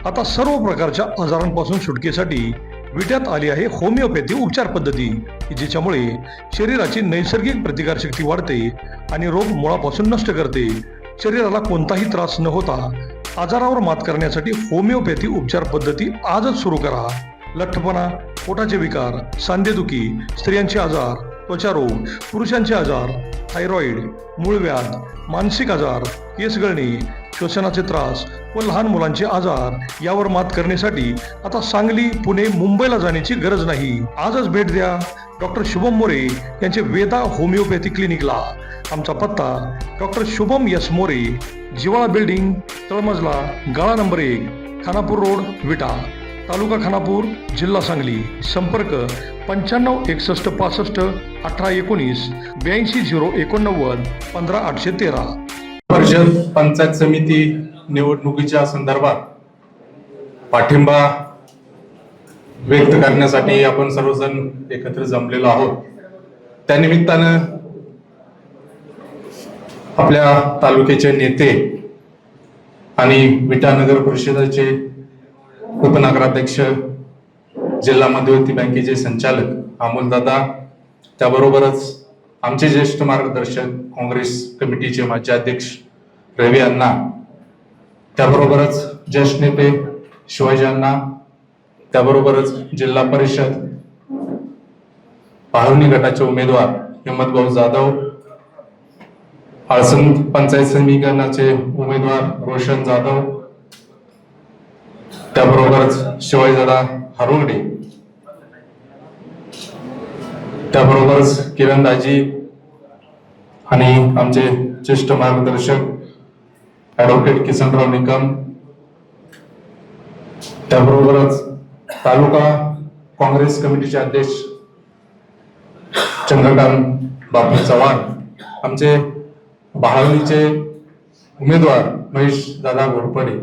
आता सर्व प्रकारच्या आजारांपासून सुटकेसाठी विट्यात आली आहे होमिओपॅथी उपचार पद्धती, जिच्यामुळे शरीराची नैसर्गिक प्रतिकारशक्ती वाढते आणि रोग मुळापासून नष्ट करते. शरीराला कोणताही त्रास न होता आजारावर मात करण्यासाठी होमिओपॅथी उपचार पद्धती आजच सुरू करा. लठ्ठपणा, पोटाचे विकार, सांधेदुखी, स्त्रियांचे आजार, त्वचारोग, पुरुषांचे आजार, थायरॉइड, मूळव्याध, मानसिक आजार, केस गळणे, श्वसनाचे त्रास व लहान मुलांचे आजार यावर मात करण्यासाठी आता सांगली, पुणे, मुंबईला जाण्याची गरज नाही. आजच भेट द्या डॉक्टर शुभम मोरे यांचे वेदा होमिओपॅथी क्लिनिकला. आमचा पत्ता डॉक्टर शुभम एस मोरे, जिवाळा बिल्डिंग, तळमजला, गाळा नंबर 1, खानापूर रोड, विटा, तालुका खानापूर, जिल्हा सांगली. संपर्क 95 61 65 18 19 82 089 15 813. परिषद पंचायत समिती निवडणुकीच्या संदर्भात पाठिंबा व्यक्त करण्यासाठी आपण सर्वजण एकत्र जमलेलो आहोत. त्यानिमित्तानं आपल्या तालुक्याचे नेते आणि विटा नगर परिषदेचे उपनगराध्यक्ष, जिल्हा मध्यवर्ती बँकेचे संचालक अमोलदादा, त्याबरोबरच आमचे ज्येष्ठ मार्गदर्शक काँग्रेस कमिटीचे माजी अध्यक्ष रवी अण्णा, त्याबरोबरच ज्येष्ठ नेते शिवाजी अण्णा, त्याबरोबरच जिल्हा परिषद पाहुणी गटाचे उमेदवार हिम्मतभाऊ जाधव, आळसंद पंचायत समीकरणाचे उमेदवार रोशन जाधव, त्याबरोबरच शिवाजीदादा हरुगडे, त्याबरोबरच किरणदाजी आणि आमचे ज्येष्ठ मार्गदर्शक ऍडव्होकेट किसनराव निकम, त्याबरोबरच तालुका काँग्रेस कमिटीचे अध्यक्ष चंद्रकांत बापू चव्हाण, आमचे बहावलीचे उमेदवार महेश दादा घोरपडे,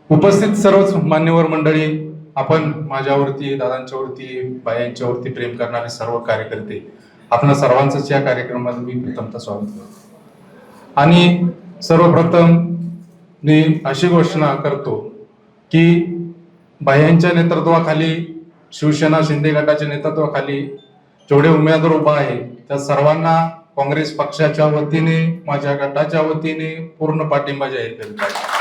उपस्थित सर्वच मान्यवर मंडळी, आपण माझ्यावरती, दादांच्यावरती, बायांच्यावरती प्रेम करणारे सर्व कार्यकर्ते, आपण सर्वांचंच या कार्यक्रमात मी प्रथमतः स्वागत करतो. आणि सर्वप्रथम मी अशी घोषणा करतो की बायांच्या नेतृत्वाखाली, शिवसेना शिंदे गटाच्या नेतृत्वाखाली जेवढे उमेदवार उभा आहे त्या सर्वांना काँग्रेस पक्षाच्या वतीने, माझ्या गटाच्या वतीने पूर्ण पाठिंबा जाहीर करीत आहे.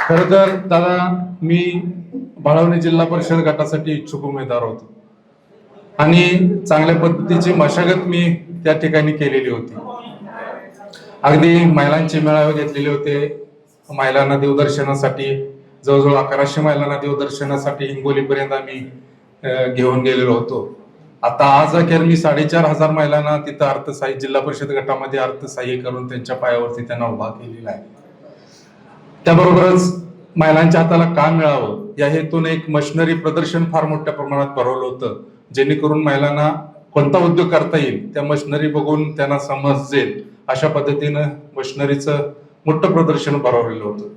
खर तर दादा, मी बाळवणी जिल्हा परिषद गटासाठी इच्छुक उमेदवार होतो आणि चांगल्या पद्धतीची मशागत मी त्या ठिकाणी केलेली होती. अगदी महिलांचे मेळावे घेतलेले होते. महिलांना देवदर्शनासाठी जवळजवळ 1100 महिलांना देवदर्शनासाठी हिंगोलीपर्यंत आम्ही घेऊन गेलेलो होतो. आता आज अखेर मी 4500 महिलांना तिथं अर्थसहाय्य, जिल्हा परिषद गटामध्ये अर्थसहाय्य करून त्यांच्या पायावरती त्यांना उभा केलेला आहे. त्याबरोबरच महिलांच्या हाताला काम मिळावं या हेतून एक मशिनरी प्रदर्शन फार मोठ्या प्रमाणात भरवलं होतं, जेणेकरून महिलांना कोणता उद्योग करता येईल त्या मशिनरी बघून त्यांना समजेल अशा पद्धतीनं मशिनरीचं मोठं प्रदर्शन भरवलेलं होतं.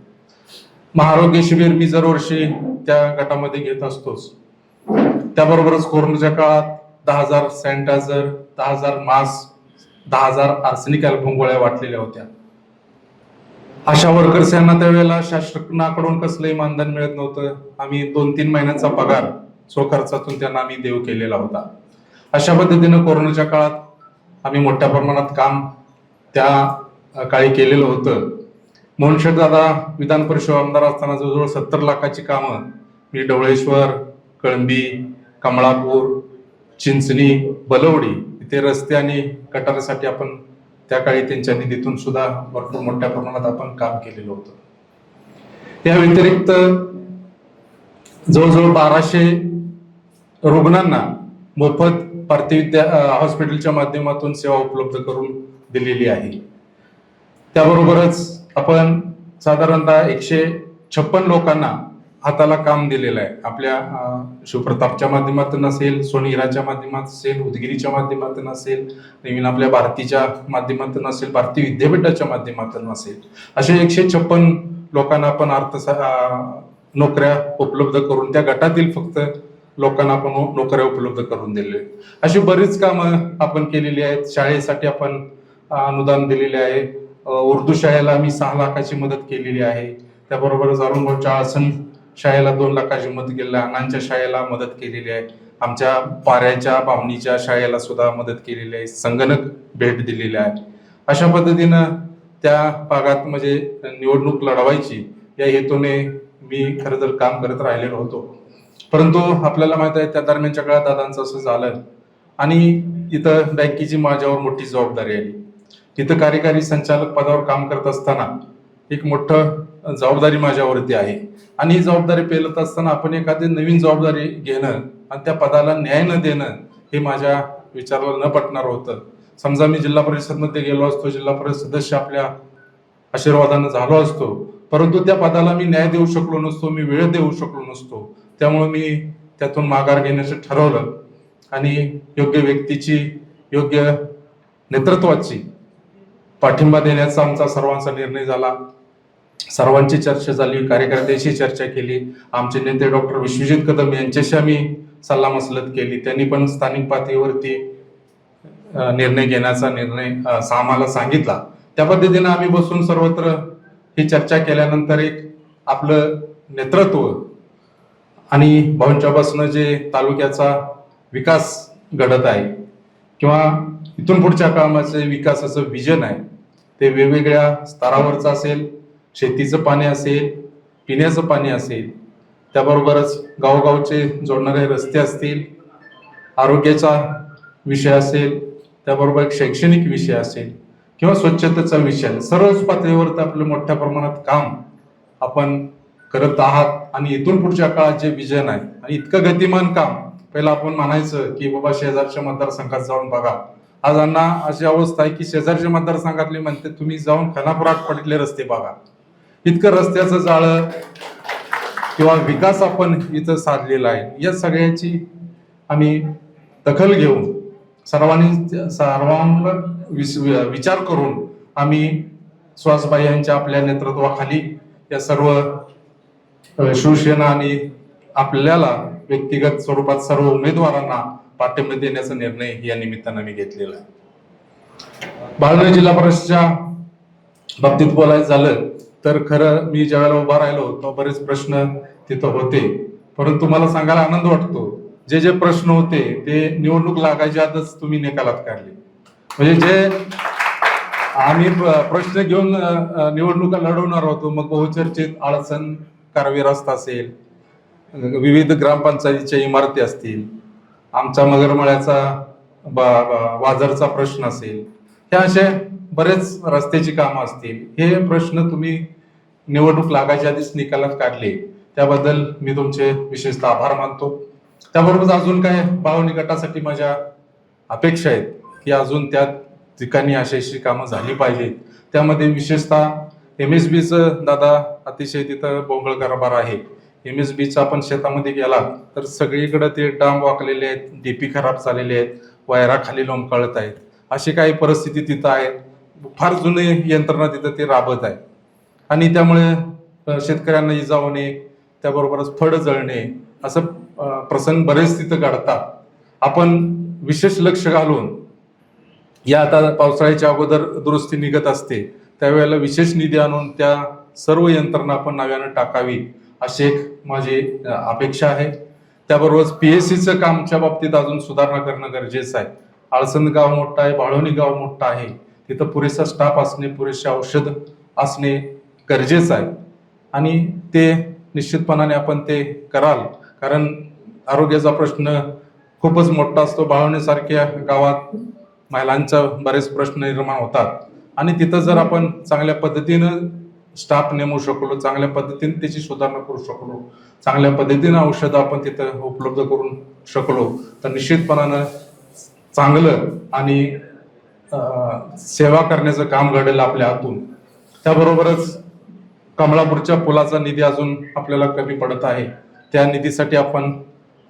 महाआरोग्य शिबिर मी दरवर्षी त्या गटामध्ये घेत असतोच. त्याबरोबरच कोरोनाच्या काळात 10,000 सॅनिटायझर, 10,000 मास्क, 10,000 आर्सेनिक अल्बम गोळ्या वाटलेल्या होत्या. अशा वर्कर्स यांना त्यावेळेला शासनाकडून कसलंही मानधन मिळत नव्हतं. आम्ही 2-3 महिन्यांचा पगार स्वखर्चातून त्यांना आम्ही देऊ केलेला होता. अशा पद्धतीनं कोरोनाच्या काळात आम्ही मोठ्या प्रमाणात काम त्या काळी केलेलं होतं. मोहनशेठ दादा विधान परिषद आमदार असताना जवळजवळ 70 लाखाची कामं मी ढवळेश्वर, कळंबी, कमळापूर, चिंचणी, बलवडी इथे रस्ते आणि गटारासाठी आपण त्या काळी त्यांच्या निधीतून सुद्धा भरपूर मोठ्या प्रमाणात आपण काम केलेलं होतं. या व्यतिरिक्त जवळजवळ 1200 रुग्णांना मोफत पार्थिविद्या हॉस्पिटलच्या माध्यमातून सेवा उपलब्ध करून दिलेली आहे. त्याबरोबरच आपण साधारणतः 156 लोकांना हाताला काम दिलेलं आहे. आपल्या शिवप्रतापच्या माध्यमातून असेल, सोनीराच्या माध्यमातून असेल, उदगिरीच्या माध्यमातून असेल, नवीन आपल्या भारतीच्या माध्यमातून असेल, भारतीय विद्यापीठाच्या माध्यमातून असेल, असे 156 लोकांना आपण नोकऱ्या उपलब्ध करून, त्या गटातील फक्त लोकांना आपण नोकऱ्या उपलब्ध करून दिले. अशी बरीच कामं आपण केलेली आहेत. शाळेसाठी आपण अनुदान दिलेले आहे. उर्दू शाळेला आम्ही 6 लाखाची मदत केलेली आहे. त्याबरोबरच अरुणभाऊच्या आसन शाळेला 2 लाखाची मदत केलेली आहे, अण्णांच्या शाळेला मदत केलेली आहे, आमच्या पाऱ्याच्या बामणीच्या शाळेला सुद्धा मदत केलेली आहे, संगणक भेट दिलेली आहे. अशा पद्धतीनं त्या भागात म्हणजे निवडणूक लढवायची या हेतूने मी खरं तर काम करत राहिलेलो होतो. परंतु आपल्याला माहित आहे त्या दरम्यानच्या काळात दादांचं असं झालं आणि इथं बँकेची माझ्यावर मोठी जबाबदारी आली. तिथं कार्यकारी संचालक पदावर काम करत असताना एक मोठं जबाबदारी माझ्यावरती आहे आणि ही जबाबदारी पेलत असताना आपण एखादी नवीन जबाबदारी घेणं आणि त्या पदाला न्याय न देणं हे माझ्या विचाराला न पटणार होतं. समजा मी जिल्हा परिषदमध्ये गेलो असतो, जिल्हा परिषद सदस्य आपल्या आशीर्वादानं झालो असतो, परंतु त्या पदाला मी न्याय देऊ शकलो नसतो, मी वेळ देऊ शकलो नसतो. त्यामुळे मी त्यातून माघार घेण्याचं ठरवलं आणि योग्य व्यक्तीची, योग्य नेतृत्वाची पाठिंबा देण्याचा आमचा सर्वांचा निर्णय झाला. सर्वांची चर्चा झाली, कार्यकर्त्यांशी चर्चा केली, आमचे नेते डॉक्टर विश्वजित कदम यांच्याशी आम्ही सल्लामसलत केली. त्यांनी पण स्थानिक पातळीवरती निर्णय घेण्याचा निर्णय आम्हाला सांगितला. त्या पद्धतीने आम्ही बसून सर्वत्र ही चर्चा केल्यानंतर एक आपलं नेतृत्व आणि भाऊंच्यापासून जे तालुक्याचा विकास घडत आहे किंवा इथून पुढच्या कामाचे विकासाचं विजन आहे ते वेगवेगळ्या स्तरावरचं असेल, शेतीचं पाणी असेल, पिण्याचं पाणी असेल, त्याबरोबरच गावोगावचे जोडणारे रस्ते असतील, आरोग्याचा विषय असेल, त्याबरोबर एक शैक्षणिक विषय असेल किंवा स्वच्छतेचा विषय, सर्वच पातळीवर आपलं मोठ्या प्रमाणात काम आपण करत आहात. आणि इथून पुढच्या काळात जे विजन आहे आणि इतकं गतिमान काम, पहिला आपण म्हणायचं की बाबा शेजारच्या मतदारसंघात जाऊन बघा. आज अण्णा अशी अवस्था आहे की शेजारच्या मतदारसंघातले म्हणते तुम्ही जाऊन खानापुरात पडलेले रस्ते बघा. इतकं रस्त्याचं जाळं किंवा विकास आपण इथं साधलेला आहे. या सगळ्याची आम्ही दखल घेऊन सर्वांना विचार करून आम्ही सुहासबाई यांच्या आपल्या नेतृत्वाखाली या सर्व शिवसेना आणि आपल्याला व्यक्तिगत स्वरूपात सर्व उमेदवारांना पाठिंबा देण्याचा निर्णय या निमित्तानं मी घेतलेला आहे. बाळवणी जिल्हा परिषदच्या बाबतीत बोलायचं झालं तर खरं मी ज्यावेळेला उभा राहिलो तेव्हा बरेच प्रश्न तिथं होते, परंतु मला सांगायला आनंद वाटतो जे जे प्रश्न होते ते निवडणूक लागायच्या आधीच तुम्ही निकालात काढले. म्हणजे जे आम्ही प्रश्न घेऊन निवडणुका लढवणार होतो, मग बहुचर्चित आळसण कारवी रस्ता असेल, विविध ग्रामपंचायतीच्या इमारती असतील, आमचा मगरमळ्याचा वाजरचा प्रश्न असेल, हे असे बरेच रस्त्याची कामं असतील, हे प्रश्न तुम्ही निवडणूक लागायच्या आधीच निकालात काढले, त्याबद्दल मी तुमचे विशेषतः आभार मानतो. त्याबरोबर अजून काय बाळवणी गटासाठी माझ्या अपेक्षा आहेत की अजून त्या ठिकाणी अशी कामं झाली पाहिजेत. त्यामध्ये विशेषतः MSBचं दादा अतिशय तिथं बोंगळ कारभार आहे. MSBचं आपण शेतामध्ये गेला तर सगळीकडे ते डांब वाकलेले आहेत, DP खराब झालेले आहेत, वायरा खाली लोंबकळत आहेत, अशी काही परिस्थिती तिथं आहे. फार जुने यंत्रणा तिथं ते राबत आहे आणि त्यामुळे शेतकऱ्यांना इजा होणे, त्याबरोबरच फळ जळणे, असं प्रसंग बरेच तिथं घडतात. आपण विशेष लक्ष घालून या आता पावसाळ्याच्या अगोदर दुरुस्ती निघत असते त्यावेळेला विशेष निधी आणून त्या सर्व यंत्रणा आपण नव्यानं टाकावी अशी एक माझी अपेक्षा आहे. त्याबरोबरच PSCचं कामच्या बाबतीत अजून सुधारणा करणं गरजेचं आहे. आळसंद गाव मोठं आहे, बाळवणी गाव मोठं आहे, तिथं पुरेसा स्टाफ असणे, पुरेसे औषध असणे गरजेचं आहे आणि ते निश्चितपणाने आपण ते कराल, कारण आरोग्याचा प्रश्न खूपच मोठा असतो. बाळवणीसारख्या गावात महिलांचा बरेच प्रश्न निर्माण होतात आणि तिथं जर आपण चांगल्या पद्धतीनं स्टाफ नेमू शकलो, चांगल्या पद्धतीने त्याची सुधारणा करू शकलो, चांगल्या पद्धतीनं औषधं आपण तिथं उपलब्ध करून शकलो तर निश्चितपणानं चांगलं आणि सेवा करण्याचं काम घडेल आपल्या हातून. त्याबरोबरच कमळापूरच्या पुलाचा निधी अजून आपल्याला कमी पडत आहे, त्या निधीसाठी आपण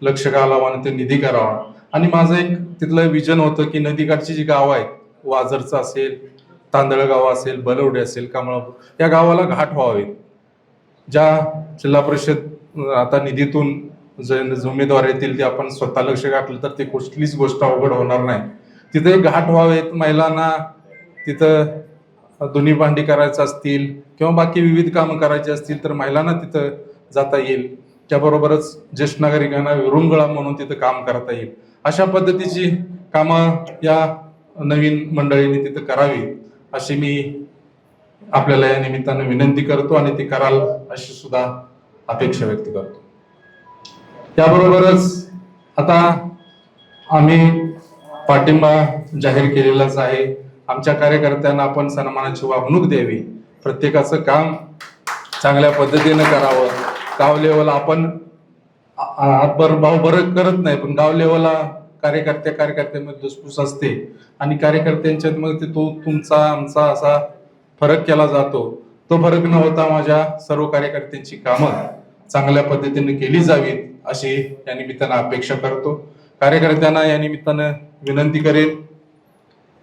लक्ष घालावं आणि ते निधी करावा. आणि माझं एक तिथलं विजन होतं की नदीकाठची जी गावं आहेत, वाजरचं असेल, तांदळगाव असेल, बलवडे असेल, कमळापूर, या गावाला घाट व्हावेत. ज्या जिल्हा परिषद आता निधीतून जे उमेदवार येतील ते आपण स्वतः लक्ष घातलं तर ते कुठलीच गोष्ट अवघड होणार नाही. तिथे घाट व्हावेत, महिलांना तिथं धुनी भांडी करायचं असतील किंवा बाकी विविध कामं करायची असतील तर महिलांना तिथं जाता येईल. त्याबरोबरच ज्येष्ठ नागरिकांना विरंगुळा म्हणून तिथं काम करता येईल. अशा पद्धतीची कामं या नवीन मंडळींनी तिथं करावी अशी मी आपल्याला या निमित्तानं विनंती करतो आणि ती कराल अशी सुद्धा अपेक्षा व्यक्त करतो. त्याबरोबरच आता आम्ही पाठिंबा जाहीर केलेलाच आहे. आमच्या कार्यकर्त्यांना आपण सन्मानाची वागणूक द्यावी, प्रत्येकाचं काम चांगल्या पद्धतीनं करावं. गाव लेवल आपण हातभर भावभर करत नाही, पण गाव लेवलला कार्यकर्त्यामध्ये धुसफूस असते आणि कार्यकर्त्यांच्यात मग ते तो तुमचा आमचा असा फरक केला जातो. तो फरक न होता माझ्या सर्व कार्यकर्त्यांची कामं चांगल्या पद्धतीने केली जावीत अशी या निमित्तानं अपेक्षा करतो. कार्यकर्त्यांना या निमित्तानं विनंती करेन,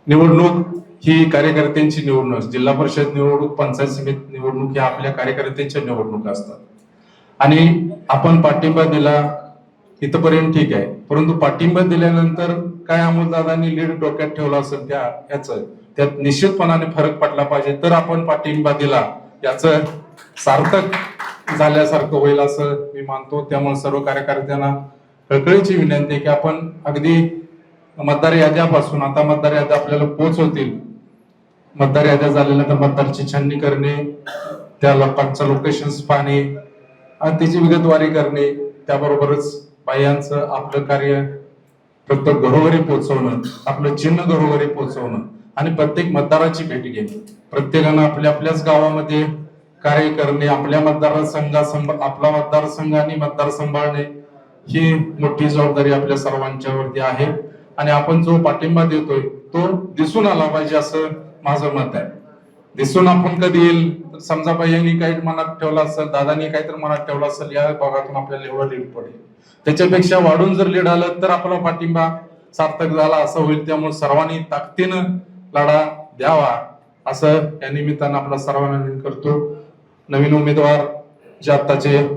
निवडणूक ही कार्यकर्त्यांची निवडणूक, जिल्हा परिषद निवडणूक, पंचायत समिती निवडणूक या आपल्या कार्यकर्त्यांच्या निवडणुका असतात आणि आपण पाठिंबा दिला इथपर्यंत ठीक आहे, परंतु पाठिंबा दिल्यानंतर काय अमोलदादांनी लीड डोक्यात ठेवला असेल त्यात निश्चितपणाने फरक पडला पाहिजे, तर आपण पाठिंबा दिला याचं सार्थक झाल्यासारखं होईल असं मी मानतो. त्यामुळे सर्व कार्यकर्त्यांना कळकळीची विनंती आहे की आपण अगदी मतदार याद्यापासून, आता मतदार याद्या आपल्याला पोहोचवतील, मतदार याद्या झाल्यानंतर मतदारची छाननी करणे, त्या लोकांचं लोकेशन्स पाहणे आणि त्याची विगतवारी करणे, त्याबरोबरच बायांचं आपलं कार्य प्रत्येक घरोघरी पोहोचवणं, आपलं चिन्ह घरोघरी पोहोचवणं आणि प्रत्येक मतदाराची भेट घेणे, प्रत्येकानं आपल्याच गावामध्ये कार्य करणे, आपल्या आपला मतदारसंघ आणि मतदार सांभाळणे ही मोठी जबाबदारी आपल्या सर्वांच्यावरती आहे आणि आपण जो पाठिंबा देतोय तो दिसून आला पाहिजे असं माझं मत आहे. दिसून आपण कधी येईल, समजा बाईंनी काही मनात ठेवला असेल, दादानी काहीतरी मनात ठेवला असेल, या भागातून आपल्याला एवढं लीड पडेल, त्याच्यापेक्षा वाढून जर लीड आलं तर आपला पाठिंबा सार्थक झाला असं होईल. त्यामुळे सर्वांनी ताकदीनं लढा द्यावा असं या निमित्तानं आपला सर्वांना विनंती करतो. नवीन उमेदवार जे आत्ताचे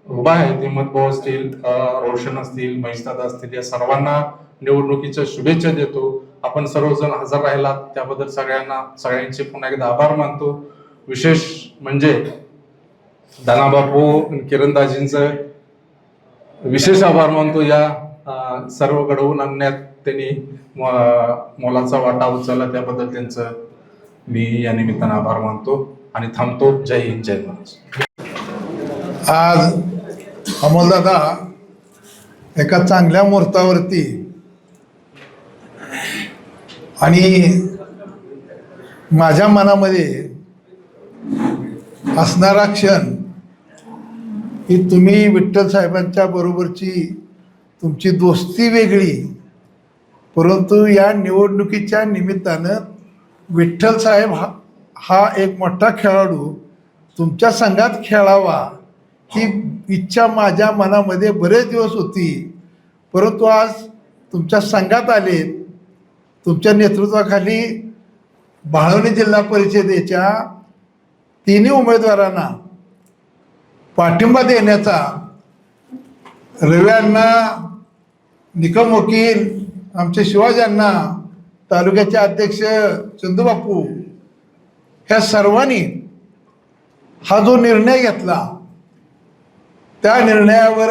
उभा आहेत, हिम्मत भाऊ असतील, रोशन असतील, महेशदादा असतील, या सर्वांना निवडणुकीच्या शुभेच्छा देतो. आपण सर्वजण हजर राहिलात त्याबद्दल सगळ्यांचे पुन्हा एकदा आभार मानतो. विशेष म्हणजे दानाबापू किरणदाजींचं विशेष आभार मानतो. या सर्व घडवून आणण्यात त्यांनी मोलाचा वाटा उचलला, त्याबद्दल त्यांचं मी या निमित्तानं आभार मानतो आणि थांबतो. जय हिंद, जय महाराष्ट्र. आज अमोलदादा एका चांगल्या मुहूर्तावरती आणि माझ्या मनामध्ये असणारा क्षण की तुम्ही विठ्ठल साहेबांच्या बरोबरची तुमची दोस्ती वेगळी, परंतु या निवडणुकीच्या निमित्तानं विठ्ठल साहेब हा एक मोठा खेळाडू तुमच्या संघात खेळावा ही इच्छा माझ्या मनामध्ये बरेच दिवस होती. परंतु आज तुमच्या संघात आले, तुमच्या नेतृत्वाखाली बाळवणी जिल्हा परिषदेच्या तिन्ही उमेदवारांना पाठिंबा देण्याचा रव्यांना, निकम वकील, आमचे शिवाजांना, तालुक्याचे अध्यक्ष चंदूबापू, ह्या सर्वांनी हा जो निर्णय घेतला त्या निर्णयावर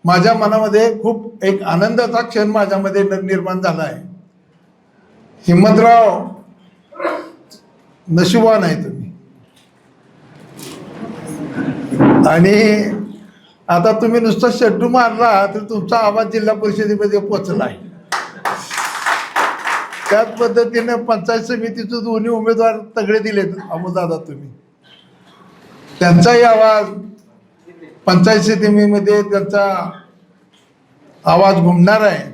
माझ्या मनामध्ये खूप एक आनंदाचा क्षण माझ्यामध्ये निर्माण झाला आहे. हिम्मतराव नशिबवान आहे तुम्ही. आणि आता तुम्ही नुसता शेड्डू मारला तर तुमचा आवाज जिल्हा परिषदेमध्ये पोचला आहे. त्याच पद्धतीने पंचायत समितीचे दोन्ही उमेदवार तगडे दिलेत अमोलदादा तुम्ही, त्यांचाही आवाज पंचायत समितीमध्ये त्यांचा आवाज घुमणार आहे.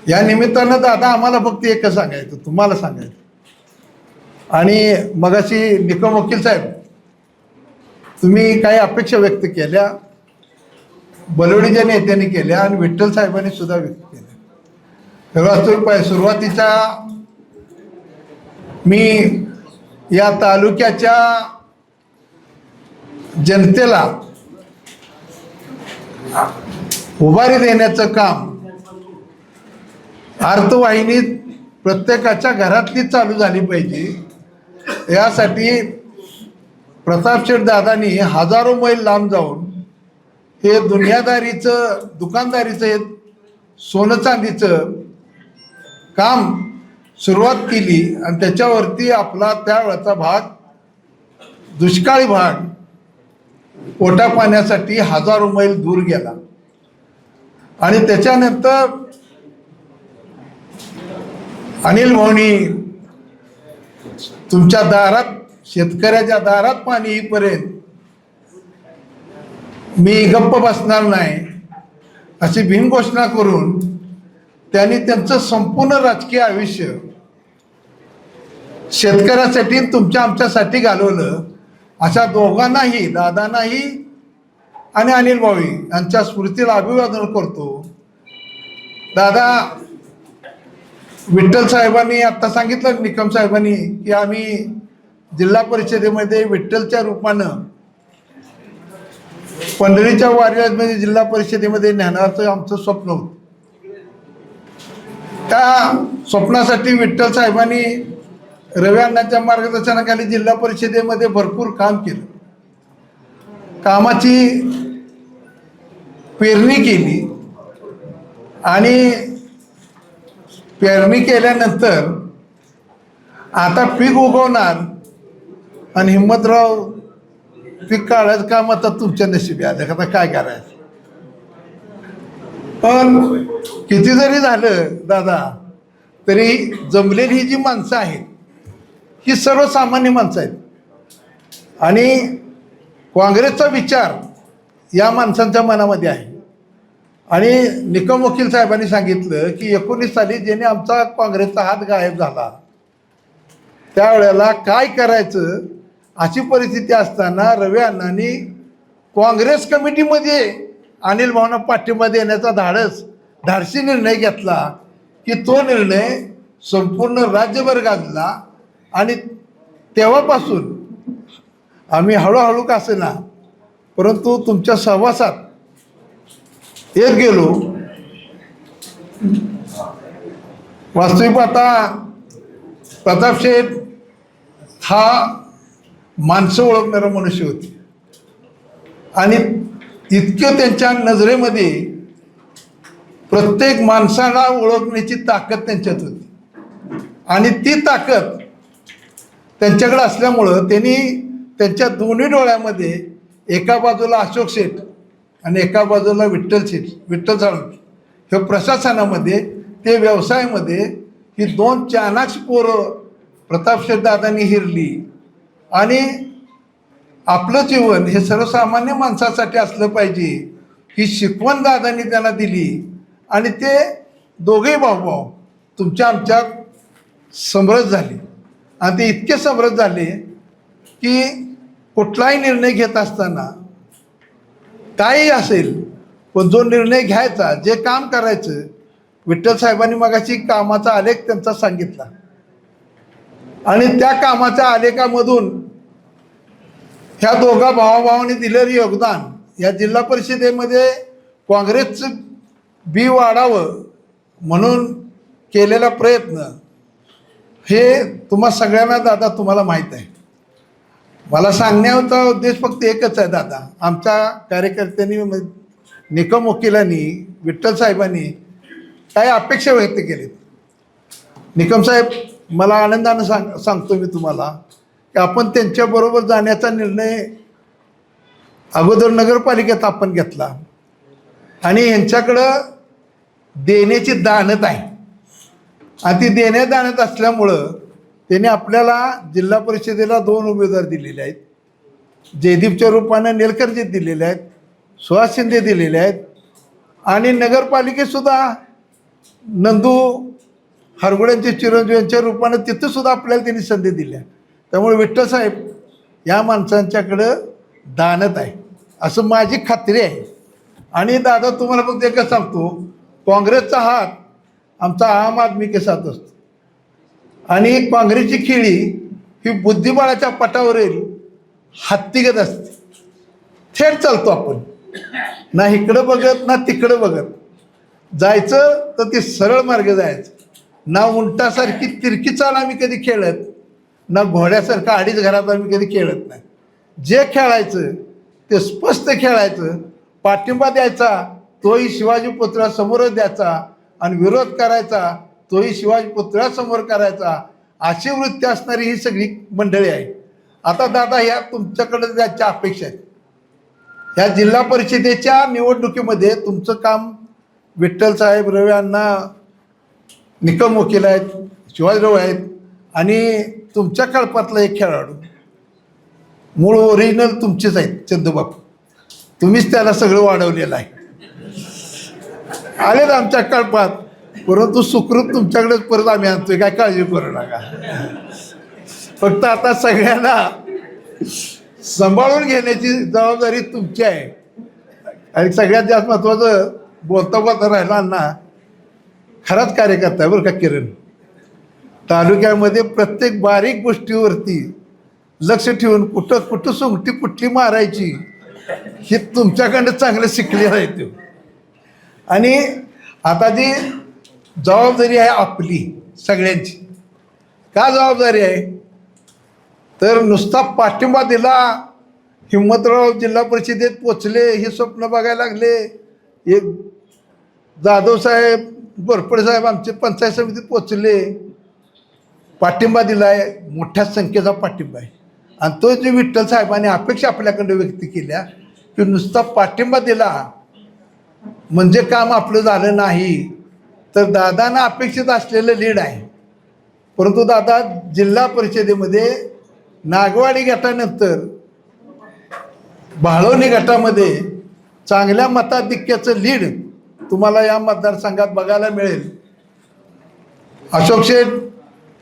या निमित्तानं दादा आम्हाला फक्त एकच सांगायचं, तुम्हाला सांगायचं. आणि मगाशी निकम वकील साहेब तुम्ही काही अपेक्षा व्यक्त केल्या, बलवडीच्या नेत्यांनी केल्या आणि विठ्ठल साहेबांनी सुद्धा व्यक्त केल्या. सुरुवातीचा मी या तालुक्याच्या जनतेला उभारी देण्याचं काम अर्थवाहिनीत प्रत्येकाच्या घरातली चालू झाली पाहिजे यासाठी प्रतापशेठ दादांनी हजारो मैल लांब जाऊन हे दुनियादारीचं दुकानदारीचं हे सोनं चांदीचं काम सुरुवात केली आणि त्याच्यावरती आपला त्यावेळचा भाग दुष्काळी भाग पोटा पाण्यासाठी हजारो मैल दूर गेला आणि त्याच्यानंतर अनिल भाऊनी तुमच्या दारात शेतकऱ्याच्या दारात पाणी येईपर्यंत मी गप्प बसणार नाही अशी बिनघोषणा करून त्यांनी त्यांचं संपूर्ण राजकीय आयुष्य शेतकऱ्यासाठी तुमच्या आमच्यासाठी घालवलं. अशा दोघांनाही दादांनाही आणि अनिल भाऊ यांच्या स्मृतीला अभिवादन करतो. दादा विठ्ठल साहेबांनी आत्ता सांगितलं निकम साहेबांनी की आम्ही जिल्हा परिषदेमध्ये विठ्ठलच्या रूपानं पंढरीच्या वारीमध्ये जिल्हा परिषदेमध्ये नेण्याचं आमचं स्वप्न होतं. त्या स्वप्नासाठी विठ्ठल साहेबांनी रवी अण्णांच्या मार्गदर्शनाखाली जिल्हा परिषदेमध्ये भरपूर काम केलं. कामाची पेरणी केली आणि पेरणी केल्यानंतर आता पीक उगवणार आणि हिम्मतराव पीक काढायचं काम आता तुमच्या नशिबी आलं. आता काय करायचं. पण किती जरी झालं दादा तरी जमलेली ही जी माणसं आहेत ही सर्वसामान्य माणसं आहेत आणि काँग्रेसचा विचार या माणसांच्या मनामध्ये आहे. आणि निकम वकील साहेबांनी सांगितलं की 19 साली ज्याने आमचा काँग्रेसचा हात गायब झाला त्यावेळेला काय करायचं अशी परिस्थिती असताना रवी अण्णांनी काँग्रेस कमिटीमध्ये अनिल भाऊंना पाठिंबा देण्याचा धाडसी निर्णय घेतला की तो निर्णय संपूर्ण राज्यभर गाजला आणि तेव्हापासून आम्ही हळूहळू का असेना परंतु तुमच्या सहवासात येत गेलो. वास्तविक आता प्रतापशेठ हा माणसं ओळखणारा मनुष्य होते आणि इतकं त्यांच्या नजरेमध्ये प्रत्येक माणसाला ओळखण्याची ताकद त्यांच्यात होती आणि ती ताकद त्यांच्याकडे असल्यामुळं त्यांनी त्यांच्या दोन्ही डोळ्यामध्ये एका बाजूला अशोक शेठ आणि एका बाजूला विठ्ठल साळुंखे हे प्रशासनामध्ये ते व्यवसायामध्ये ही दोन चाणाक्ष पोरं प्रतापशेठ दादांनी हिरली आणि आपलं जीवन हे सर्वसामान्य माणसासाठी असलं पाहिजे ही शिकवण दादांनी त्यांना दिली आणि ते दोघेही भाऊ तुमच्या आमच्यात समरस झाले आणि ते इतके समरस झाले की कुठलाही निर्णय घेत असताना काही असेल पण जो निर्णय घ्यायचा जे काम करायचं विठ्ठल साहेबांनी मगाशी कामाचा आलेख त्यांचा सांगितला आणि त्या कामाच्या आलेखामधून ह्या दोघा भावाभावांनी दिलेलं योगदान या जिल्हा परिषदेमध्ये काँग्रेसचं बी वाढावं म्हणून केलेला प्रयत्न हे तुम्हा सगळ्यांना दादा तुम्हाला माहीत आहे. मला सांगण्याचा उद्देश फक्त एकच आहे दादा. आमच्या कार्यकर्त्यांनी निकम वकिलांनी विठ्ठल साहेबांनी काही अपेक्षा व्यक्त केलीत. निकम साहेब मला आनंदानं सांगतो मी तुम्हाला की आपण त्यांच्याबरोबर जाण्याचा निर्णय अगोदर नगरपालिकेत आपण घेतला आणि यांच्याकडं देण्याची दानत आहे आणि ती देण्या दानत असल्यामुळं त्यांनी आपल्याला जिल्हा परिषदेला 2 उमेदवार दिलेले आहेत. जयदीपच्या रूपानं नेलकरजी दिलेले आहेत, सुहास शिंदे दिलेले आहेत आणि नगरपालिकेतसुद्धा नंदू हरगुड्यांचे चिरंजीव यांच्या रूपानं तिथंसुद्धा आपल्याला त्यांनी संधी दिल्या. त्यामुळे विठ्ठल साहेब या माणसांच्याकडं दानत आहे असं माझी खात्री आहे. आणि दादा तुम्हाला फक्त एकच सांगतो काँग्रेसचा हात आमचा आम आदमी के साथ असतो आणि काँग्रेसची खेळी ही बुद्धिबळाच्या पटावरील हत्तीगत असते. थेट चालतो आपण ना इकडं बघत ना तिकडं बघत जायचं तर ते सरळ मार्ग जायचं ना उंटासारखी तिरकी चाल आम्ही कधी खेळत ना घोड्यासारखं अडीच घरात आम्ही कधी खेळत नाही. जे खेळायचं ते स्पष्ट खेळायचं, पाठिंबा द्यायचा तोही शिवाजी पुतळ्यासमोरच द्यायचा आणि विरोध करायचा तोही शिवाजी पुतळ्यासमोर करायचा, अशी वृत्ती असणारी ही सगळी मंडळी आहे. आता दादा ह्या तुमच्याकडे जायच्या अपेक्षा आहेत. ह्या जिल्हा परिषदेच्या निवडणुकीमध्ये तुमचं काम विठ्ठल साहेब रवी अण्णा निकम वकील आहेत, शिवाजीराव आहेत आणि तुमच्या कळपातला एक खेळाडू मूळ ओरिजिनल तुमचेच आहेत चंदूबापू. तुम्हीच त्याला सगळं वाढवलेलं आहे. आलेच आमच्या कळपात, परंतु सुखरूप तुमच्याकडेच परत आम्ही आणतोय, काय काळजी करू नका. फक्त आता सगळ्यांना सांभाळून घेण्याची जबाबदारी तुमची आहे. आणि सगळ्यात जास्त महत्त्वाचं बोलता बोलता राहिला अण्णा खराच कार्यकर्ता आहे बरं का किरण. तालुक्यामध्ये प्रत्येक बारीक गोष्टीवरती लक्ष ठेवून कुठं सोंगटी कुठली मारायची हे तुमच्याकडनं चांगलं शिकलेलं आहे ते. आणि आता जी जबाबदारी आहे आपली सगळ्यांची, का जबाबदारी आहे तर नुसता पाठिंबा दिला, हिम्मतराव जिल्हा परिषदेत पोचले हे स्वप्न बघायला लागले, एक जाधव साहेब गोरपडे साहेब आमचे पंचायत समितीत पोचले, पाठिंबा दिला आहे, मोठ्या संख्येचा पाठिंबा आहे. आणि तो जे विठ्ठल साहेबांनी अपेक्षा आपल्याकडे व्यक्त केल्या की नुसता पाठिंबा दिला म्हणजे काम आपलं झालं नाही, तर दादांना अपेक्षित असलेलं लीड आहे. परंतु दादा जिल्हा परिषदेमध्ये नागवाडी गटानंतर बाळवणी गटामध्ये चांगल्या मताधिक्याचं लीड तुम्हाला या मतदारसंघात बघायला मिळेल. अशोक शेठ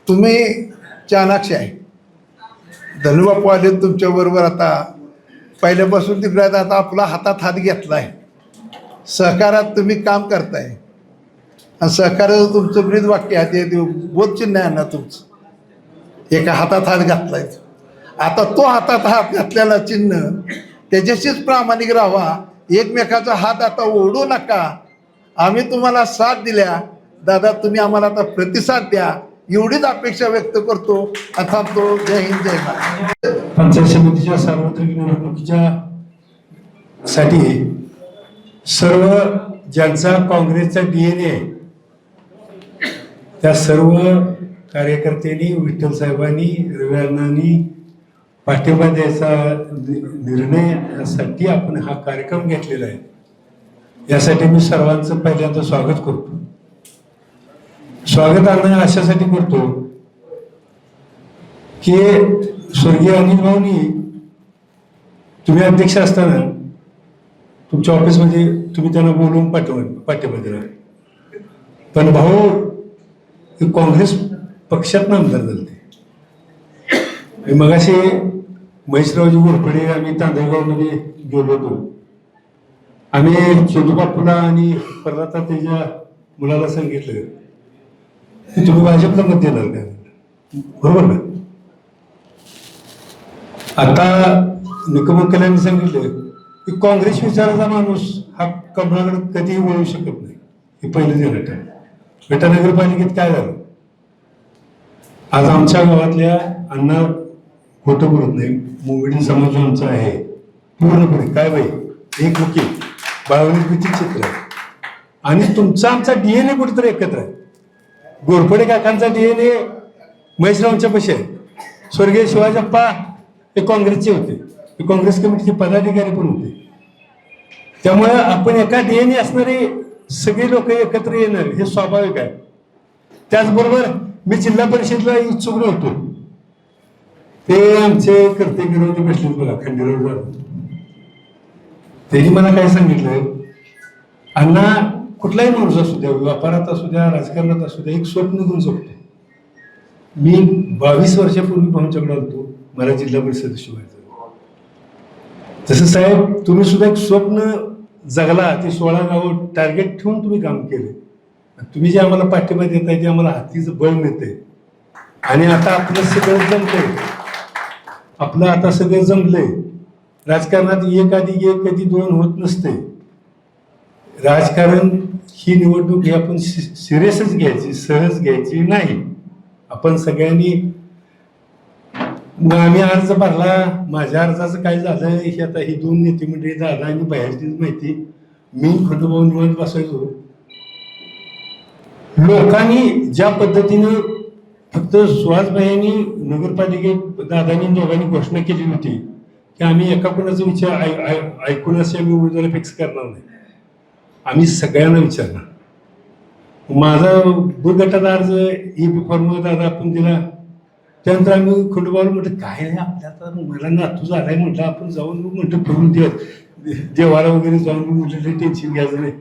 तुम्ही चाणाक्ष आहे, धनुबापू आले तुमच्याबरोबर, आता पहिल्यापासून तिकडे आता आपला हातात हात घेतला आहे, सहकारात तुम्ही काम करताय आणि सहकार्याचं तुमचं ब्रीद वाक्य आहे ते बोधचिन्ह आहे ना तुमचं, एका हातात हात घातलाय. आता तो हातात हात घातलेला चिन्ह त्याच्याशीच प्रामाणिक राहा, एकमेकाचा हात आता ओढू नका. आम्ही तुम्हाला साथ दिल्या दादा, तुम्ही आम्हाला आता प्रतिसाद द्या, एवढीच अपेक्षा व्यक्त करतो. आता तो जय हिंद जय महाराष्ट्र. पंचायत समितीच्या सार्वत्रिक निवडणुकीच्या साठी सर्व ज्यांचा काँग्रेसचा DNA आहे त्या सर्व कार्यकर्त्यांनी, विठ्ठल साहेबांनी, रवी अण्णांनी पाठिंबा द्यायचा निर्णयासाठी आपण हा कार्यक्रम घेतलेला आहे. यासाठी मी सर्वांचं पहिल्यांदा स्वागत करतो. स्वागत अण्णा अशासाठी करतो की स्वर्गीय अनिल भाऊनी तुम्ही अध्यक्ष असताना तुमच्या ऑफिसमध्ये तुम्ही त्यांना बोलून पाठिंबा दिला, पण भाऊ काँग्रेस पक्षात आमदार झाले. मगाशी महेशरावजी घोरपडे आम्ही तांदळगावमध्ये गेलो होतो. आम्ही चंदूबापूला आणि परत त्याच्या मुलाला सांगितलं की तुम्ही भाजपला मत देणार का, बरोबर ना. आता निकमकलांनी सांगितलं की काँग्रेस विचाराचा माणूस हा कमळाकडे कधीही वळू शकत नाही. हे पहिलं देणं ठरलं. पेटा नगरपालिकेत काय झालं, आज आमच्या गावातल्या अण्णा खोटं बोलत नाही, मोमेडी समाज आमचा आहे पूर्णपणे. काय बाई, एक वकील बाळवणीची चित्र आणि तुमचा आमचा DNA कुठेतरी एकत्र आहे. घोरपडे काकांचा DNA महेशरावांच्या पैसे आहे. स्वर्गीय शिवाजीप्पा हे काँग्रेसचे होते, हे काँग्रेस कमिटीचे पदाधिकारी पण होते. त्यामुळे आपण एका DNA असणारे सगळे लोक एकत्र येणार हे स्वाभाविक आहे. त्याचबरोबर मी जिल्हा परिषदला इच्छुक नव्हतो, ते आमचे कर्ते विरोधी बसले बघा खंडेराव, त्यांनी मला काय सांगितलं, अण्णा कुठलाही माणूस असू द्या, व्यापारात असू द्या, राजकारणात असू द्या, एक स्वप्न घेऊन जगतो. मी 22 वर्षापूर्वी भाऊंच्याकडे आलतो, मला जिल्हा परिषद शिवायचं. तसं साहेब तुम्ही सुद्धा एक स्वप्न जगला, ते 16 गावं टार्गेट ठेवून तुम्ही काम केले. तुम्ही जे आम्हाला पाठिंबा देताय ते आम्हाला हातीचं बळ मिळतंय. आणि आता आपलं सगळं जमतंय, आपलं आता सगळं जमलंय. राजकारणात एक आधी एक कधी दोन होत नसते. राजकारण ही निवडणूक ही आपण सिरियसच घ्यायची, सहज घ्यायची नाही. आपण सगळ्यांनी मग आम्ही अर्ज भरला. माझ्या अर्जाचं काय झालं हे आता ही दोन नेते मंडळी दादा आणि बाहेरचीच माहिती. मी खंडोबा निवांत बसायचो. लोकांनी ज्या पद्धतीनं फक्त सुहासभाईंनी नगरपालिकेत दादांनी दोघांनी घोषणा केली होती की आम्ही एका कोणाचा विचार ऐकून असे आम्ही उमेदवार फिक्स करणार नाही, आम्ही सगळ्यांना विचारणार. माझा ब गटाचा अर्ज EB फॉर्म दादा आपण दिला. त्यानंतर आम्ही खंडोबाला म्हटलं काय नाही आपल्या मला नातू झालाय म्हटलं आपण जाऊन म्हटलं फिरून देवाला वगैरे जाऊन म्हटलं टेन्शन घ्यायचं नाही.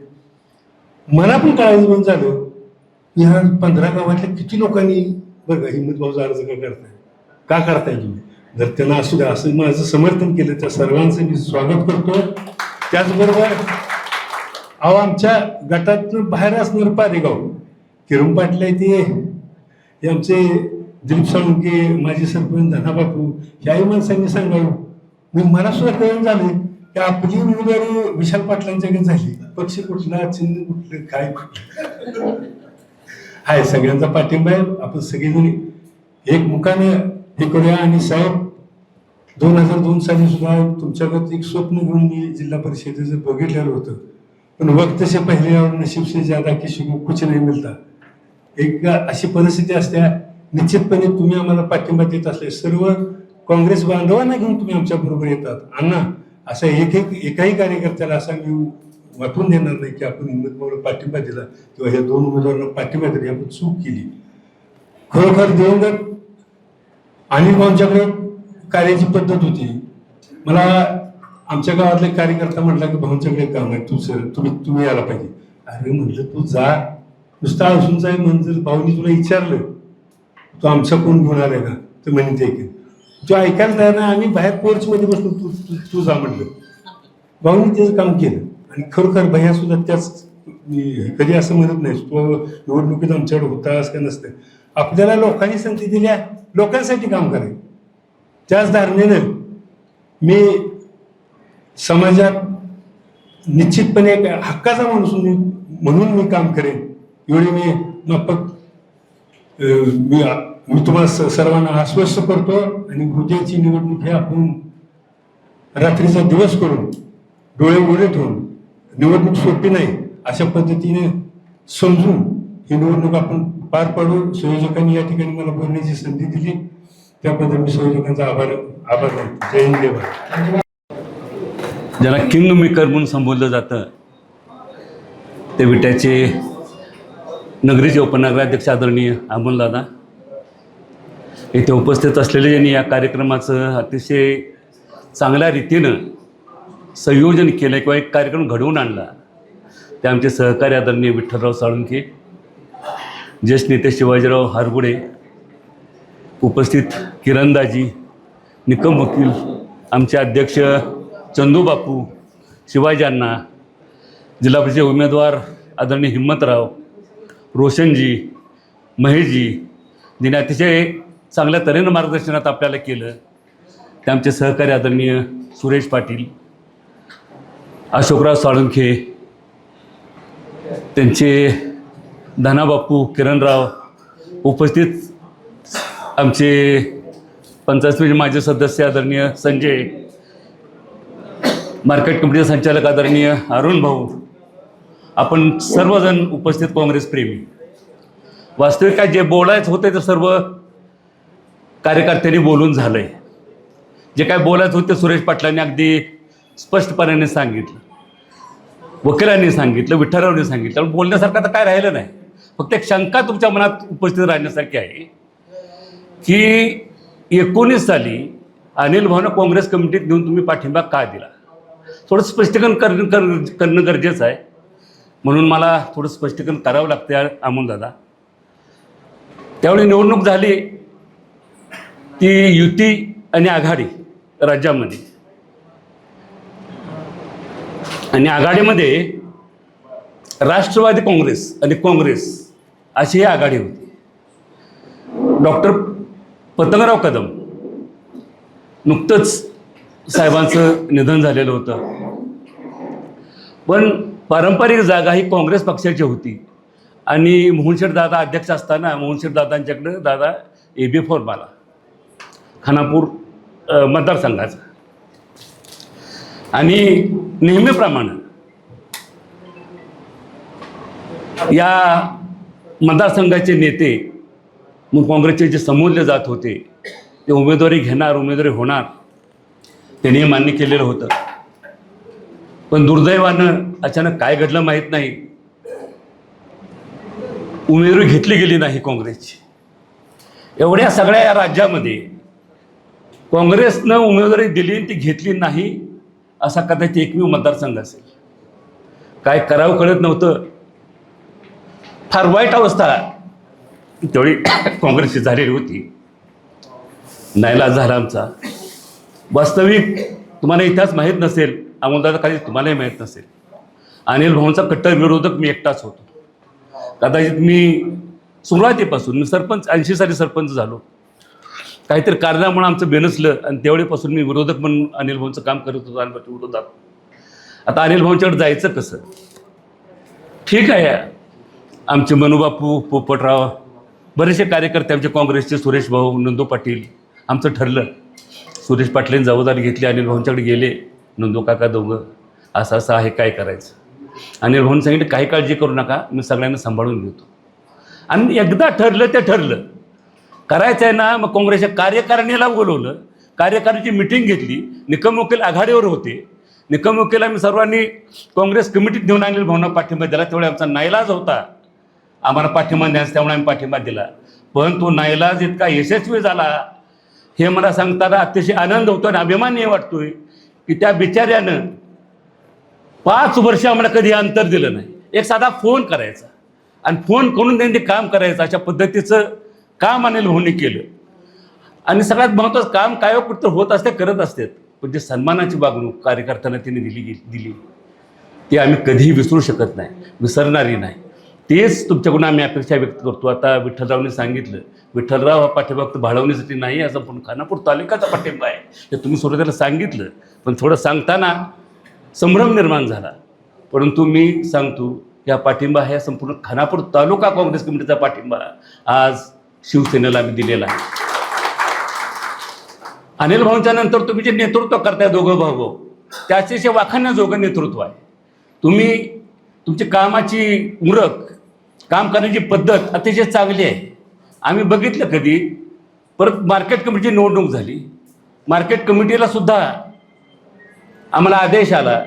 मला पण कळायचं बंद झालं ह्या 15 गावातल्या किती लोकांनी बरं का हिंमत भाऊचा अर्ज का करताय तुम्ही. जर त्यांना असू द्या असं माझं समर्थन केलं त्या सर्वांचं मी स्वागत करतो. त्याचबरोबर आमच्या गटातून बाहेर असणार पारेगाव किरण पाटील आहे ते आमचे दिलीप साळुंके माजी सरपंच धनाबापू ह्याही माणसांनी सांगावं. मला सुद्धा कळून झालं की आपली उमेदवारी विशाल पाटलांच्याकडे झाली. पक्ष कुठला चिन्ह कुठलं काय कुठलं हाय सगळ्यांचा पाठिंबा आहे. आपण सगळेजण एक मुखाने हे करूया. आणि साहेब 2002 साली सुद्धा तुमच्याकडे एक स्वप्न घेऊन मी जिल्हा परिषदेचं बघितलेलं होतं. पण वक्त से पहिले और नशीब से ज्यादा किसी को कुछ नहीं मिलता. एक अशी परिस्थिती असते. निश्चितपणे तुम्ही आम्हाला पाठिंबा देत असले सर्व काँग्रेस बांधवांना घेऊन तुम्ही आमच्या बरोबर येतात. अण्णा असं एकाही कार्यकर्त्याला असा मी वाटून देणार नाही की आपण हिंमतभाऊला पाठिंबा दिला किंवा ह्या दोन उमेदवारांना पाठिंबा दिला आपण चूक केली. खरोखर दिवंगत अनिल भाऊंच्याकडे कार्याची पद्धत होती. मला आमच्या गावातले कार्यकर्ता म्हटला की भाऊंच्याकडे काम आहे तुम्ही यायला पाहिजे. अरे म्हटलं तू जा नुसता असून जाय म्हणजे भाऊनी तुला विचारलं तू आमचा कोण घेऊन आलाय का तर म्हणते की तू ऐकायला तयार नाही. आम्ही बाहेर पोर्चमध्ये बसलो तू जा म्हटलं. भाऊनी त्याचं काम केलं आणि खरोखर भैया सुद्धा त्याच कधी असं म्हणत नाही तो निवडणुकीत आमच्याकडे होतास का नसतं. आपल्याला लोकांनी संधी दिल्या लोकांसाठी काम करायचं. त्याच धारणेनं मी समाजात निश्चितपणे एक हक्काचा माणूस म्हणून मी काम करेन एवढी मी माफक मी तुम्हाला सर्वांना आश्वस्त करतो. आणि उद्याची निवडणूक हे आपण रात्रीचा दिवस करून डोळे उघडे ठेवून निवडणूक सोपी नाही अशा पद्धतीने समजून ही निवडणूक आपण पार पाडू. संयोजकांनी या ठिकाणी मला बोलण्याची संधी दिली त्याबद्दल मी संयोजकांचा आभार मानतो. जय हिंद जय भारत. ज्याला किंग मेकर म्हणून संबोधलं जातं ते विट्याचे नगरीचे उपनगराध्यक्ष आदरणीय अमोलदादा येथे उपस्थित असलेले ज्यांनी या कार्यक्रमाचं अतिशय चांगल्या रीतीनं संयोजन केलं किंवा एक कार्यक्रम घडवून आणला ते आमचे सहकारी आदरणीय विठ्ठलराव साळुंके, ज्येष्ठ नेते शिवाजीराव हारगुडे, उपस्थित किरणदाजी, निकम वकील, आमचे अध्यक्ष चंदूबापू, शिवाजी अण्णा, जिल्हा परिषद उमेदवार आदरणीय हिम्मतराव, रोशनजी, महेशजी, जिने अतिशय चांगल्या तऱ्हेनं मार्गदर्शनात आपल्याला केलं ते आमचे सहकारी आदरणीय सुरेश पाटील, अशोकराव साळुंखे, त्यांचे धनाबापू, किरणराव, उपस्थित आमचे पंचायत समिती माजी सदस्य आदरणीय संजय, मार्केट कमिटीचे संचालक आदरणीय अरुण भाऊ, आपण सर्वजण उपस्थित काँग्रेस प्रेमी. वास्तविक काय जे बोलायचं होते ते सर्व कार्यकर्त्यांनी बोलून झालंय. जे काय बोलायचं होते सुरेश पाटलांनी अगदी स्पष्टपणाने सांगितलं, वकिलांनी सांगितलं, विठ्ठलरावनी सांगितलं. बोलण्यासारखं तर काय राहिलं नाही. फक्त एक शंका तुमच्या मनात उपस्थित राहण्यासारखी आहे की 19 साली अनिल भाऊंना काँग्रेस कमिटीत घेऊन तुम्ही पाठिंबा का दिला. थोडं स्पष्टीकरण करणं गरजेचं आहे. म्हणून मला थोडं स्पष्टीकरण करावं लागतं अमोलदादा. त्यावेळी निवडणूक झाली ती युती आणि आघाडी राज्यामध्ये, आणि आघाडीमध्ये राष्ट्रवादी काँग्रेस आणि काँग्रेस अशी ही आघाडी होती. डॉक्टर पतंगराव कदम नुकतंच साहेबांचं निधन झालेलं होतं. पण पारंपरिक जागा ही काँग्रेस पक्षाची होती आणि मोहनशेठ दादा अध्यक्ष असताना मोहनशेठ दादांच्याकडं दादा EB फॉर्म आला. खानापूर मतदारसंघाचा. आणि नेहमीप्रमाणे या मतदारसंघाचे नेते मग काँग्रेसचे जे समोरले जात होते ते उमेदवारी घेणार, उमेदवारी होणार, त्यांनी मान्य केलेलं होतं. पण दुर्दैवानं अचानक काय घडलं माहीत नाही, उमेदवारी घेतली गेली नाही काँग्रेसची. एवढ्या सगळ्या या राज्यामध्ये काँग्रेसनं उमेदवारी दिली ती घेतली नाही असा कदाचित एकमेव मतदारसंघ असेल. काय करावं कळत नव्हतं. फार वाईट अवस्था तेवढी काँग्रेसची झालेली होती. नाईलाज झाला आमचा. वास्तविक तुम्हाला इतिहास माहीत नसेल, अमोलदादा काही तुम्हालाही माहीत नसेल, अनिल भाऊंचा कट्टर विरोधक मी एकटाच होतो. कदाचित मी सुरुवातीपासून, मी सरपंच 80 साली सरपंच झालो, काहीतरी कारणामुळे आमचं बेनसलं आणि तेवढेपासून मी विरोधक म्हणून अनिल भाऊंचं काम करत होतो अनिल भाऊंच्या विरोधात. आता अनिल भाऊंच्याकडे जायचं कसं? ठीक आहे, आमचे मनूबापू, पोपटराव, बरेचसे कार्यकर्ते आमचे काँग्रेसचे, सुरेश भाऊ, नंदू पाटील, आमचं ठरलं. सुरेश पाटलांनी जबाबदारी घेतली, अनिल भाऊंच्याकडे गेले, नंदू काका दोघं, असं असं आहे, काय करायचं. अनिल भाऊंनी सांगितलं काही काळजी करू नका, मी सगळ्यांना सांभाळून घेतो. आणि एकदा ठरलं ते ठरलं, करायचं आहे ना. मग काँग्रेसच्या कार्यकारिणीला बोलवलं, कार्यकारिणीची मिटिंग घेतली. निकम वकील आघाडीवर होते. निकम वकील आम्ही सर्वांनी काँग्रेस कमिटीत घेऊन अनिल भाऊंना पाठिंबा दिला. तेवढे आमचा नाईलाज होता आम्हाला पाठिंबा द्यायचा, त्यामुळे आम्ही पाठिंबा दिला. पण तो नाईलाज इतका यशस्वी झाला हे मला सांगताना अतिशय आनंद होतो आणि अभिमानही वाटतोय की त्या बिचाऱ्यानं 5 वर्ष आम्हाला कधी अंतर दिलं नाही. एक साधा फोन करायचा आणि फोन करून त्यांनी काम करायचं, अशा पद्धतीचं काम अनिल भाऊंनी केलं. आणि सगळ्यात महत्त्वाचं काम काय कुठं होत असते, करत असतात, पण जे सन्मानाची वागणूक कार्यकर्त्यांना त्यांनी दिली ती आम्ही कधीही विसरू शकत नाही, विसरणारी नाही. तेच तुमच्याकडून आम्ही अपेक्षा व्यक्त करतो. आता विठ्ठलरावने सांगितलं, विठ्ठलराव हा पाठिंबा फक्त भाळवण्यासाठी नाही, असं पण खानापूर तालुक्याचा पाठिंबा आहे हे तुम्ही सुरुवातीला सांगितलं. पण थोडं सांगताना संभ्रम निर्माण झाला. परंतु मी सांगतो या पाठिंबा हा संपूर्ण खानापूर तालुका काँग्रेस कमिटीचा पाठिंबा आज शिवसेनेला आम्ही दिलेला आहे. अनिल भाऊंच्या नंतर तुम्ही जे नेतृत्व करताय दोघं भाऊ, त्याचे वाखाणण्याजोगं नेतृत्व आहे. तुम्ही तुमची कामाची उरक, काम करण्याची पद्धत अतिशय चांगली आहे. आम्ही बघितलं कधी. परत मार्केट कमिटीची निवडणूक झाली. मार्केट कमिटीला सुद्धा आम्हाला आदेश आला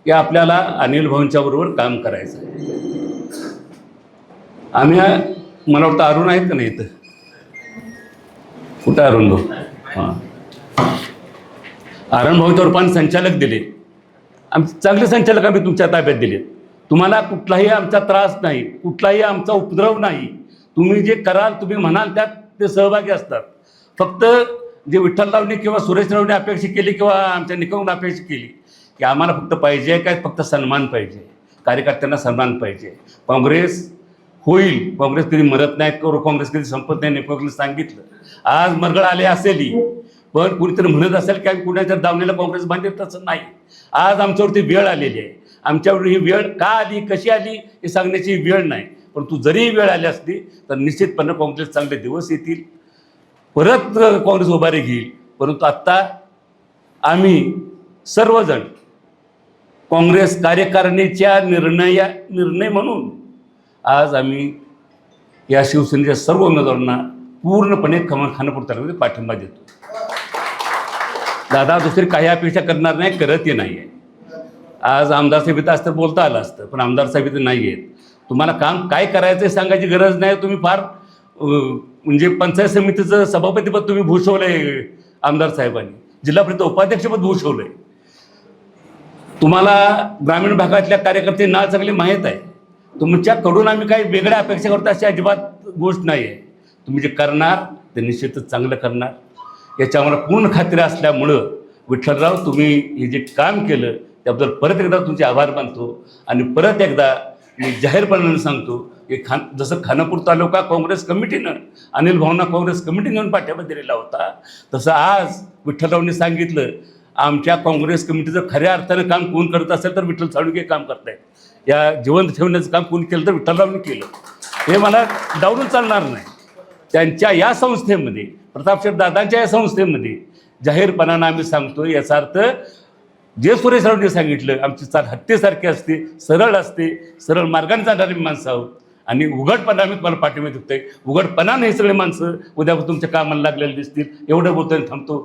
की आपल्याला अनिल भाऊंच्या बरोबर काम करायचं आहे. आम्ही, मला वाटतं अरुण आहेत का नाही इथं? कुठं अरुण भाऊ? हां, अरुण भाऊच्या रूपाने संचालक दिले. आमचे चांगले संचालक आम्ही तुमच्या ताब्यात दिले. तुम्हाला कुठलाही आमचा त्रास नाही, कुठलाही आमचा उपद्रव नाही. तुम्ही जे कराल, तुम्ही म्हणाल त्यात ते सहभागी असतात. फक्त जे विठ्ठलरावने किंवा सुरेशरावने अपेक्षा केली किंवा आमच्या निकमने अपेक्षा केली की आम्हाला फक्त पाहिजे काय, फक्त सन्मान पाहिजे, कार्यकर्त्यांना सन्मान पाहिजे. काँग्रेस होईल, काँग्रेस कधी मरत नाही, काँग्रेस कधी संपत नाही, निकमने सांगितलं. आज मरगळ आले असेल, पण कुणीतरी म्हणत असेल की आम्ही कुणाच्या दावणीला काँग्रेस बांधेल, तसं नाही. आज आमच्यावरती वेळ आलेली आहे. आमच्यावर ही वेळ का आली, कशी आली हे सांगण्याची वेळ नाही. परंतु जरी वेळ आली असली तर निश्चितपणे काँग्रेस चांगले दिवस येतील, परत काँग्रेस उभारी घेईल. परंतु आत्ता आम्ही सर्वजण काँग्रेस कार्यकारिणीच्या निर्णय म्हणून आज आम्ही या शिवसेनेच्या सर्व उमेदवारांना पूर्णपणे खानापूर तालुक्यामध्ये पाठिंबा देतो. दादा दुसरी काही अपेक्षा करणार नाही, करतही नाही आहे. आज आमदार साहेब असतं बोलता आलं असतं, पण आमदार साहेब नाही आहेत. तुम्हाला काम काय करायचं आहे सांगायची गरज नाही. तुम्ही फार म्हणजे पंचायत समितीचं सभापतीपद तुम्ही भूषवलं आहे आमदार साहेबांनी, जिल्हा परिषद उपाध्यक्षपद भूषवलं आहे. तुम्हाला ग्रामीण भागातल्या कार्यकर्ते नाळ चांगली माहीत आहे. तुमच्याकडून आम्ही काही वेगळ्या अपेक्षा करतो अशी अजिबात गोष्ट नाही आहे. तुम्ही जे करणार ते निश्चितच चांगलं करणार याची आम्हाला पूर्ण खात्री असल्यामुळं विठ्ठलराव तुम्ही हे जे काम केलं त्याबद्दल परत एकदा तुमचे आभार मानतो. आणि परत एकदा मी जाहीरपणाने सांगतो की जसं खानापूर तालुका काँग्रेस कमिटीनं अनिल भाऊंना काँग्रेस कमिटीनं पाठिंबा दिलेला होता, तसं आज विठ्ठलरावने सांगितलं आमच्या काँग्रेस कमिटीचं खऱ्या अर्थानं काम कोण करत असेल तर विठ्ठल साळुंखे काम करतायत. या जिवंत ठेवण्याचं काम कोण केलं तर विठ्ठलरावने केलं. हे मला डावलून चालणार नाही. त्यांच्या या संस्थेमध्ये प्रतापशेठ दादांच्या या संस्थेमध्ये जाहीरपणानं आम्ही सांगतो, याचा अर्थ जे सुरेश राऊंनी सांगितलं, आमची चाल हत्तीसारखी असते, सरळ असते, सरळ मार्गाने जाणारी माणसं आहोत आणि उघडपणा आम्ही तुम्हाला पाठिंबा देतोय. उघडपणाने हे सगळे माणसं उद्या तुमच्या कामाला लागलेले दिसतील. एवढं बोलतोय थांबतो.